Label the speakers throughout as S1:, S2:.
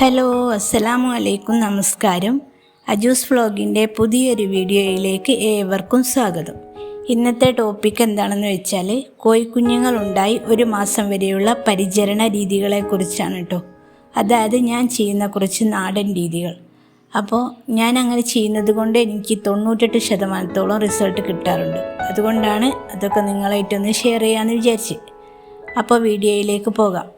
S1: Hello, അസ്സലാമു അലൈക്കും, നമസ്കാരം. അജൂസ് വ്ളോഗിൻ്റെ പുതിയൊരു വീഡിയോയിലേക്ക് ഏവർക്കും സ്വാഗതം. ഇന്നത്തെ ടോപ്പിക് എന്താണെന്ന് വെച്ചാൽ കോഴിക്കുഞ്ഞുങ്ങളുണ്ടായി 1 മാസം വരെയുള്ള പരിചരണ രീതികളെക്കുറിച്ചാണ് കേട്ടോ. അതായത് ഞാൻ ചെയ്യുന്ന കുറച്ച് നാടൻ രീതികൾ. അപ്പോൾ ഞാൻ അങ്ങനെ ചെയ്യുന്നത് കൊണ്ട് എനിക്ക് 98% റിസൾട്ട് കിട്ടാറുണ്ട്. അതുകൊണ്ടാണ് അതൊക്കെ നിങ്ങളായിട്ടൊന്ന് ഷെയർ ചെയ്യാമെന്ന് വിചാരിച്ച്. അപ്പോൾ വീഡിയോയിലേക്ക് പോകാം.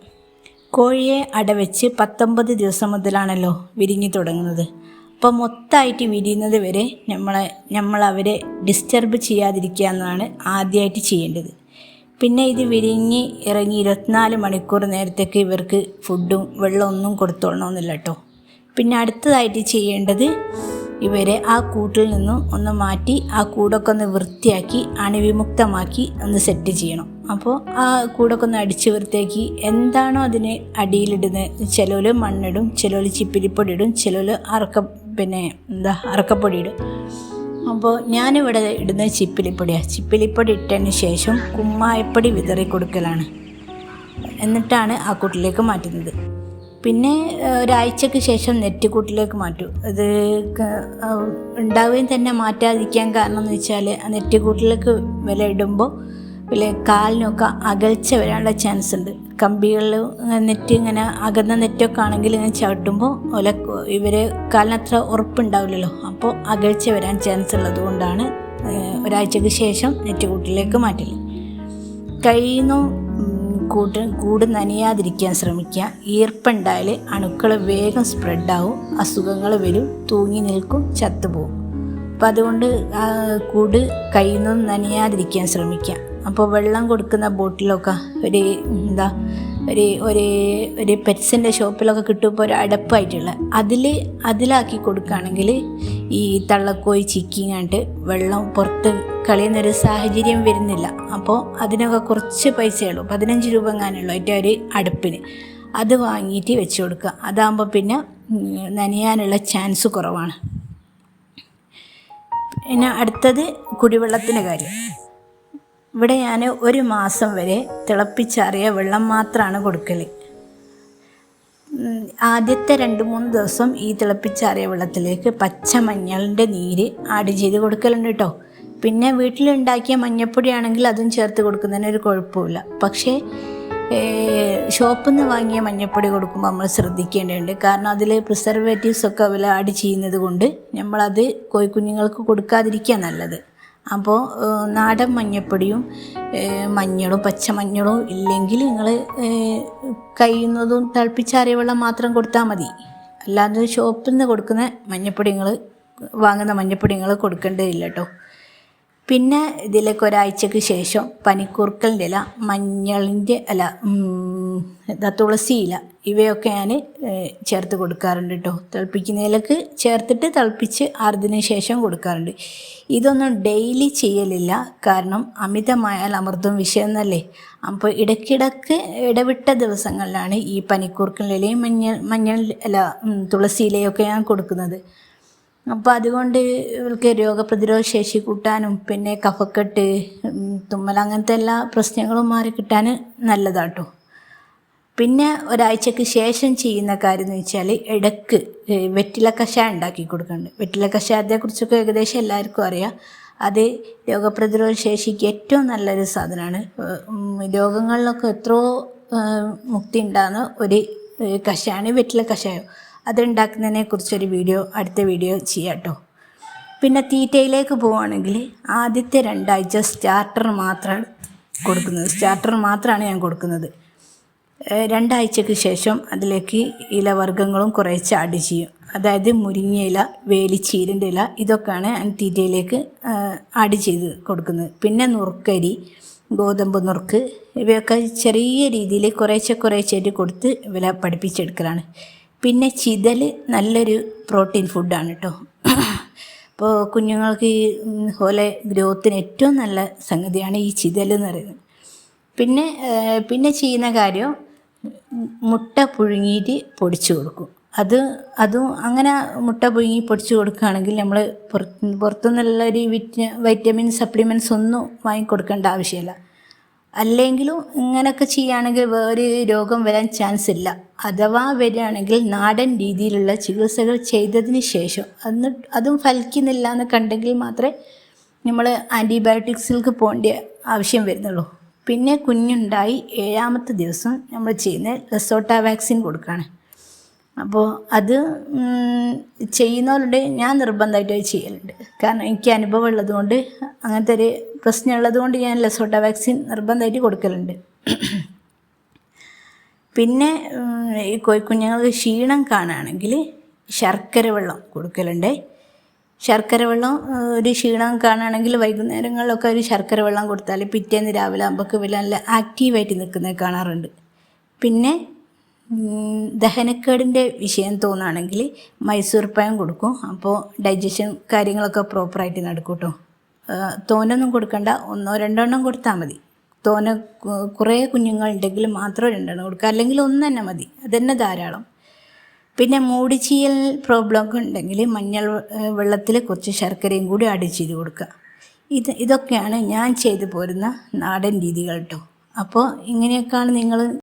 S1: കോഴിയെ അടവെച്ച് 19 ദിവസം മുതലാണല്ലോ വിരിഞ്ഞു തുടങ്ങുന്നത്. അപ്പോൾ മൊത്തമായിട്ട് വിരിയുന്നത് വരെ നമ്മൾ അവരെ ഡിസ്റ്റർബ് ചെയ്യാതിരിക്കുക എന്നതാണ് ആദ്യമായിട്ട് ചെയ്യേണ്ടത്. പിന്നെ ഇത് വിരിഞ്ഞ് ഇറങ്ങി 24 മണിക്കൂർ നേരത്തേക്ക് ഇവർക്ക് ഫുഡും വെള്ളമൊന്നും കൊടുത്തോളണമെന്നില്ല കേട്ടോ. പിന്നെ അടുത്തതായിട്ട് ചെയ്യേണ്ടത് ഇവരെ ആ കൂട്ടിൽ നിന്നും ഒന്ന് മാറ്റി ആ കൂടൊക്കെ ഒന്ന് വൃത്തിയാക്കി അണുവിമുക്തമാക്കി ഒന്ന് സെറ്റ് ചെയ്യണം. അപ്പോൾ ആ കൂടൊക്കെ ഒന്ന് അടിച്ച് വൃത്തിയാക്കി എന്താണോ അതിന് അടിയിലിടുന്നത്, ചിലർ മണ്ണിടും, ചിലർ ചിപ്പിലിപ്പൊടി ഇടും, ചിലർ അറക്കപ്പൊടി ഇടും. അപ്പോൾ ഞാനിവിടെ ഇടുന്നത് ചിപ്പിലിപ്പൊടിയാണ്. ചിപ്പിലിപ്പൊടി ഇട്ടതിന് ശേഷം കുമ്മായപ്പൊടി വിതറി കൊടുക്കലാണ്. എന്നിട്ടാണ് ആ കൂട്ടിലേക്ക് മാറ്റുന്നത്. പിന്നെ ഒരാഴ്ചയ്ക്ക് ശേഷം നെറ്റിക്കൂട്ടിലേക്ക് മാറ്റും. അത് ഉണ്ടാവുകയും തന്നെ മാറ്റാതിരിക്കാൻ കാരണം എന്ന് വെച്ചാൽ ആ നെറ്റിക്കൂട്ടിലേക്ക് വില ഇടുമ്പോൾ കാലിനൊക്കെ അകൽച്ച വരാനുള്ള ചാൻസ് ഉണ്ട്. കമ്പികളിൽ നെറ്റ് ഇങ്ങനെ അകന്ന നെറ്റൊക്കെ ആണെങ്കിൽ ഇങ്ങനെ ചവിട്ടുമ്പോൾ ഇവർ കാലിനത്ര ഉറപ്പുണ്ടാവില്ലല്ലോ. അപ്പോൾ അകൽച്ച വരാൻ ചാൻസ് ഉള്ളത് കൊണ്ടാണ് ഒരാഴ്ചയ്ക്ക് ശേഷം നെറ്റിക്കൂട്ടിലേക്ക് മാറ്റൽ. കഴിയുന്നു കൂട് നനയാതിരിക്കാൻ ശ്രമിക്കുക. ഈർപ്പുണ്ടായാൽ അണുക്കൾ വേഗം സ്പ്രെഡാവും, അസുഖങ്ങൾ വരും, തൂങ്ങി നിൽക്കും, ചത്തുപോകും. അപ്പം അതുകൊണ്ട് കൂട് കഴിയുന്നതും നനയാതിരിക്കാൻ ശ്രമിക്കുക. അപ്പോൾ വെള്ളം കൊടുക്കുന്ന ബോട്ടിലൊക്കെ ഒരു പെറ്റ്സിൻ്റെ ഷോപ്പിലൊക്കെ കിട്ടുമ്പോൾ ഒരു അടപ്പായിട്ടുള്ള അതിലാക്കി കൊടുക്കുകയാണെങ്കിൽ ഈ തള്ളക്കോഴി ചിക്കിങ്ങാണ്ട് വെള്ളം പുറത്ത് കളയുന്നൊരു സാഹചര്യം വരുന്നില്ല. അപ്പോൾ അതിനൊക്കെ കുറച്ച് പൈസയുള്ളൂ, 15 രൂപ എങ്ങാനുള്ളൂ അതിൻ്റെ ഒരു അടുപ്പിന്. അത് വാങ്ങിയിട്ട് വെച്ച് കൊടുക്കുക. അതാകുമ്പോൾ പിന്നെ നനയാനുള്ള ചാൻസ് കുറവാണ്. പിന്നെ അടുത്തത് കുടിവെള്ളത്തിൻ്റെ കാര്യം. ഇവിടെ ഞാൻ 1 മാസം വരെ തിളപ്പിച്ചാറിയ വെള്ളം മാത്രമാണ് കൊടുക്കൽ. ആദ്യത്തെ 2-3 ദിവസം ഈ തിളപ്പിച്ചാറിയ വെള്ളത്തിലേക്ക് പച്ചമഞ്ഞളിൻ്റെ നീര് ആഡ് ചെയ്ത് കൊടുക്കലുണ്ട് കേട്ടോ. പിന്നെ വീട്ടിലുണ്ടാക്കിയ മഞ്ഞൾപ്പൊടിയാണെങ്കിൽ അതും ചേർത്ത് കൊടുക്കുന്നതിന് ഒരു കുഴപ്പമില്ല. പക്ഷേ ഷോപ്പിൽ നിന്ന് വാങ്ങിയ മഞ്ഞൾപ്പൊടി കൊടുക്കുമ്പോൾ നമ്മൾ ശ്രദ്ധിക്കേണ്ടതുണ്ട്. കാരണം അതിൽ പ്രിസർവേറ്റീവ്സ് ഒക്കെ അവർ ആഡ് ചെയ്യുന്നത് കൊണ്ട് നമ്മളത് കോഴിക്കുഞ്ഞുങ്ങൾക്ക് കൊടുക്കാതിരിക്കുക നല്ലത്. അപ്പോൾ നാടൻ മഞ്ഞൾപ്പൊടിയും മഞ്ഞളും പച്ചമഞ്ഞളും ഇല്ലെങ്കിൽ നിങ്ങൾ കഴിയുന്നതും തിളപ്പിച്ചാറിയ വെള്ളം മാത്രം കൊടുത്താൽ മതി. അല്ലാതെ ഷോപ്പിൽ നിന്ന് കൊടുക്കുന്ന വാങ്ങുന്ന മഞ്ഞൾപ്പൊടി നിങ്ങൾ കൊടുക്കേണ്ടതില്ല കേട്ടോ. പിന്നെ ഇതിലേക്ക് ഒരാഴ്ചയ്ക്ക് ശേഷം പനിക്കൂർക്കലിൻ്റെ ഇല, മഞ്ഞളിൻ്റെ ഇല, തുളസി ഇല ഇവയൊക്കെ ഞാൻ ചേർത്ത് കൊടുക്കാറുണ്ട് കേട്ടോ. തിളപ്പിക്കുന്നതിലേക്ക് ചേർത്തിട്ട് തിളപ്പിച്ച് ആറിയതിന് ശേഷം കൊടുക്കാറുണ്ട്. ഇതൊന്നും ഡെയിലി ചെയ്യലില്ല, കാരണം അമിതമായാൽ അമൃതം വിഷം എന്നല്ലേ. അപ്പോൾ ഇടയ്ക്കിടയ്ക്ക് ഇടവിട്ട ദിവസങ്ങളിലാണ് ഈ പനിക്കൂർക്കലിൻ്റെ ഇലയും മഞ്ഞൾ ഇല, തുളസി ഇലയൊക്കെ ഞാൻ കൊടുക്കുന്നത്. അപ്പോൾ അതുകൊണ്ട് ഇവർക്ക് രോഗപ്രതിരോധ ശേഷി കൂട്ടാനും പിന്നെ കഫക്കെട്ട്, തുമ്മൽ അങ്ങനത്തെ എല്ലാ പ്രശ്നങ്ങളും മാറി കിട്ടാൻ നല്ലതാട്ടോ. പിന്നെ ഒരാഴ്ചയ്ക്ക് ശേഷം ചെയ്യുന്ന കാര്യം എന്ന് വെച്ചാൽ ഇടയ്ക്ക് വെറ്റില കഷായം ഉണ്ടാക്കി കൊടുക്കുന്നുണ്ട്. വെറ്റില കഷായത്തെക്കുറിച്ചൊക്കെ ഏകദേശം എല്ലാവർക്കും അറിയാം. അത് രോഗപ്രതിരോധ ശേഷിക്ക് ഏറ്റവും നല്ലൊരു സാധനമാണ്. രോഗങ്ങളിലൊക്കെ എത്രയോ മുക്തി ഉണ്ടാകുന്ന ഒരു കഷായമാണ് വെറ്റില കഷായം. അതുണ്ടാക്കുന്നതിനെ കുറിച്ചൊരു അടുത്ത വീഡിയോ ചെയ്യാം കേട്ടോ. പിന്നെ തീറ്റയിലേക്ക് പോവുകയാണെങ്കിൽ ആദ്യത്തെ 2 ആഴ്ച സ്റ്റാർട്ടർ മാത്രമാണ് ഞാൻ കൊടുക്കുന്നത്. 2 ആഴ്ചയ്ക്ക് ശേഷം അതിലേക്ക് ഇലവർഗ്ഗങ്ങളും കുറേശ്ശെ ആഡ് ചെയ്യും. അതായത് മുരിങ്ങയില, വേലിച്ചീരൻ്റെ ഇല ഇതൊക്കെയാണ് ഞാൻ തീറ്റയിലേക്ക് ആഡ് ചെയ്ത് കൊടുക്കുന്നത്. പിന്നെ നുറുക്കരി, ഗോതമ്പ് നുറുക്ക് ഇവയൊക്കെ ചെറിയ രീതിയിൽ കുറേശ്ശെ കൊടുത്ത് ഇവരെ പഠിപ്പിച്ചെടുക്കലാണ്. പിന്നെ ചിതൽ നല്ലൊരു പ്രോട്ടീൻ ഫുഡാണ് കേട്ടോ. അപ്പോൾ കുഞ്ഞുങ്ങൾക്ക് പോലെ ഗ്രോത്തിന് ഏറ്റവും നല്ല സംഗതിയാണ് ഈ ചിതൽ എന്ന് പറയുന്നത്. പിന്നെ ചെയ്യുന്ന കാര്യം മുട്ട പുഴുങ്ങിയിട്ട് പൊടിച്ചു കൊടുക്കും. അതും അങ്ങനെ മുട്ട പുഴുങ്ങി പൊടിച്ചു കൊടുക്കുകയാണെങ്കിൽ നമ്മൾ പുറത്തുനിന്നുള്ളൊരു വൈറ്റമിൻ സപ്ലിമെൻറ്റ്സ് ഒന്നും വാങ്ങിക്കൊടുക്കേണ്ട ആവശ്യമില്ല. അല്ലെങ്കിലും ഇങ്ങനെയൊക്കെ ചെയ്യുകയാണെങ്കിൽ വേറെ രോഗം വരാൻ ചാൻസ് ഇല്ല. അഥവാ വരികയാണെങ്കിൽ നാടൻ രീതിയിലുള്ള ചികിത്സകൾ ചെയ്തതിന് ശേഷം അതും ഫലിക്കുന്നില്ല എന്ന് കണ്ടെങ്കിൽ മാത്രമേ നമ്മൾ ആൻറ്റിബയോട്ടിക്സിലേക്ക് പോകേണ്ട ആവശ്യം വരുന്നുള്ളൂ. പിന്നെ കുഞ്ഞുണ്ടായി 7ാമത്തെ ദിവസം നമ്മൾ ചെയ്യുന്ന ലസോട്ട വാക്സിൻ കൊടുക്കുകയാണ്. അപ്പോൾ അത് ചെയ്യുന്നവരുണ്ട്. ഞാൻ നിർബന്ധമായിട്ട് അത് ചെയ്യലുണ്ട്. കാരണം എനിക്ക് അനുഭവം ഉള്ളതുകൊണ്ട്, അങ്ങനത്തെ ഒരു പ്രശ്നം ഉള്ളതുകൊണ്ട് ഞാൻ ലസോട്ട വാക്സിൻ നിർബന്ധമായിട്ട് കൊടുക്കലുണ്ട്. പിന്നെ ഈ കോഴിക്കുഞ്ഞുങ്ങൾക്ക് ക്ഷീണം കാണുകയാണെങ്കിൽ ശർക്കര വെള്ളം കൊടുക്കലുണ്ട്. ശർക്കര വെള്ളം ഒരു ക്ഷീണം കാണുകയാണെങ്കിൽ വൈകുന്നേരങ്ങളിലൊക്കെ ഒരു ശർക്കര വെള്ളം കൊടുത്താൽ പിറ്റേന്ന് രാവിലെ ആകുമ്പോഴേക്ക് നല്ല ആക്റ്റീവായിട്ട് നിൽക്കുന്നത് കാണാറുണ്ട്. പിന്നെ ദഹനക്കേടിൻ്റെ വിഷയം തോന്നുകയാണെങ്കിൽ മൈസൂർ പഴം കൊടുക്കും. അപ്പോൾ ഡൈജഷൻ കാര്യങ്ങളൊക്കെ പ്രോപ്പറായിട്ട് നടക്കും കേട്ടോ. തോനൊന്നും കൊടുക്കണ്ട, 1-2 കൊടുത്താൽ മതി. കുറേ കുഞ്ഞുങ്ങളുണ്ടെങ്കിൽ മാത്രം 2 കൊടുക്കുക, അല്ലെങ്കിൽ 1 തന്നെ മതി, അതുതന്നെ ധാരാളം. പിന്നെ മൂടിച്ചീയൽ പ്രോബ്ലം ഒക്കെ ഉണ്ടെങ്കിൽ മഞ്ഞൾ വെള്ളത്തിൽ കുറച്ച് ശർക്കരയും കൂടി ആഡ് ചെയ്ത് കൊടുക്കുക. ഇതൊക്കെയാണ് ഞാൻ ചെയ്തു പോരുന്ന നാടൻ രീതികൾ കേട്ടോ. അപ്പോൾ ഇങ്ങനെയൊക്കെയാണ് നിങ്ങൾ